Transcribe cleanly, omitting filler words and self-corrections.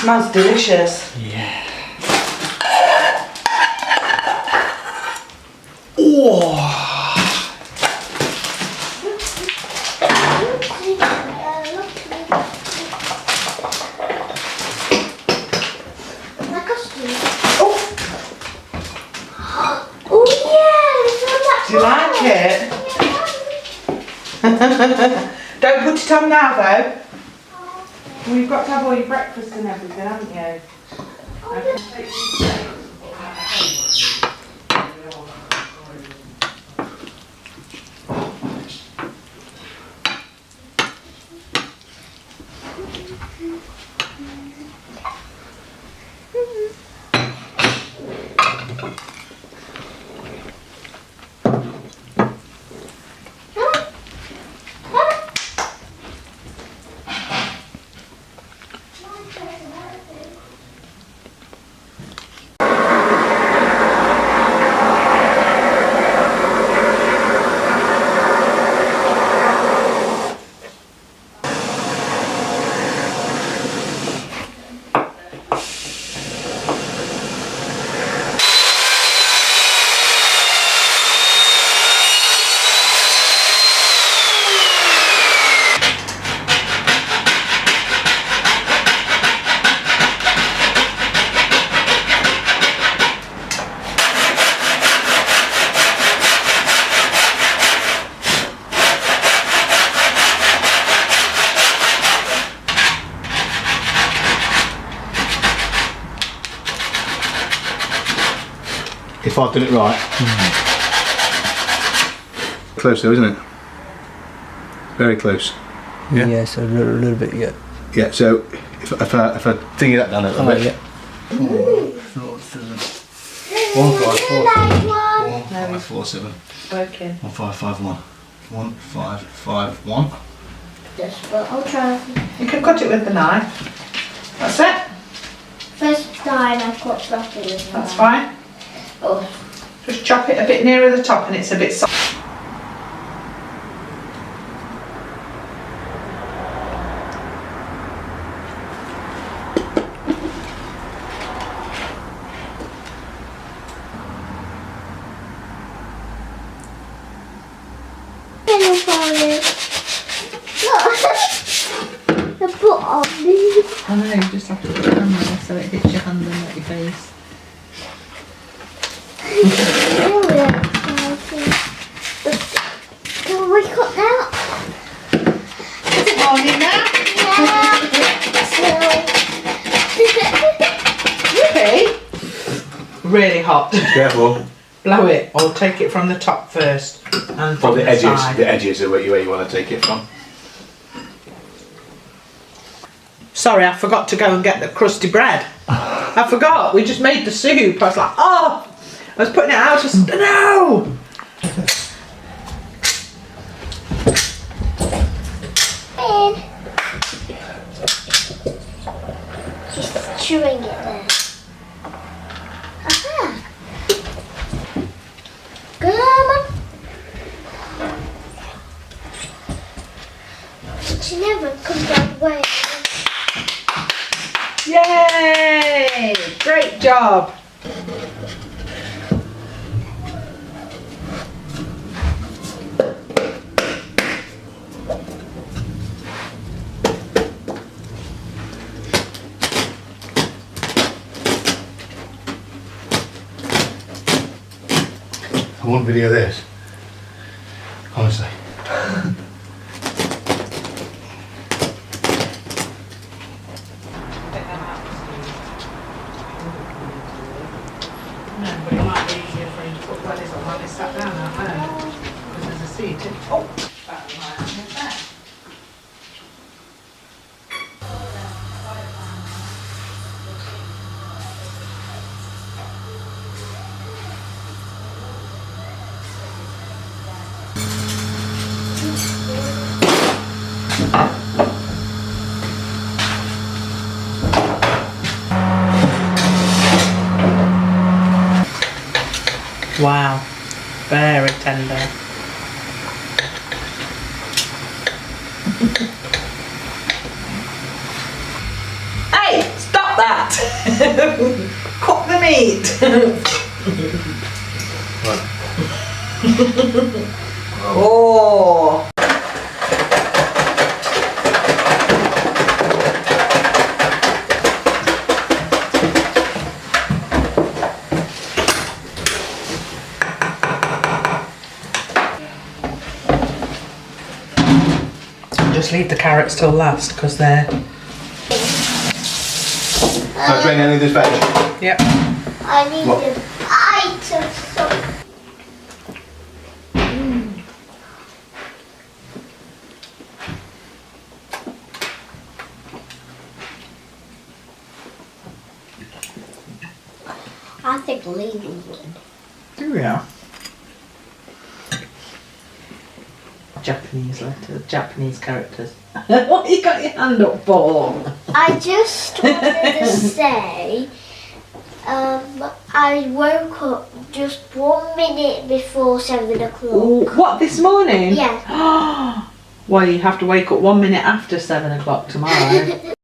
Smells delicious. Yeah. Oh. Do you like it? Don't put it on now though. Well, you've got to have all your breakfast and everything, haven't you? If I've done it right. Close though, isn't it? Very close. Yeah, yeah, so a little bit, yeah. Yeah, so if I thingy that down a little bit. Yeah. 1547. Working. 1551. 1551. Just, but I'll try. You can cut it with the knife. That's it. First time I cut properly with the That's knife. fine. Oh. Just chop it a bit nearer the top and it's a bit soft. The bottom. I know, you just have to put it on there so it hits your hand and not your face. Can we cut now? Is it morning now? Really hot. Careful. Blow it or take it from the top first and From from the the edges. side. The edges are where you want to take it from. Sorry, I forgot to go and get the crusty bread. I forgot. We just made the soup. I was like, oh! I was putting it out. I was just, no! She's chewing it there. Aha! Come on. She never comes that way. Yay! Great job! I won't video this. Honestly. No, but it might be easier for him to put wellies on while he's sat down out there. Because there's a seat. Oh! That reminds me of that. Wow, very tender. Hey, stop that. Cook the meat. Oh. Just leave the carrots till last because they're. Not drain any of this veg. Yep. I need What? a bite of some. I think Lily would. Here we are. Japanese letters, Japanese characters. What you got your hand up for? I just wanted to say, I woke up just 1 minute before 7 o'clock. Ooh, what, this morning? Yeah. Well, you have to wake up 1 minute after 7 o'clock tomorrow.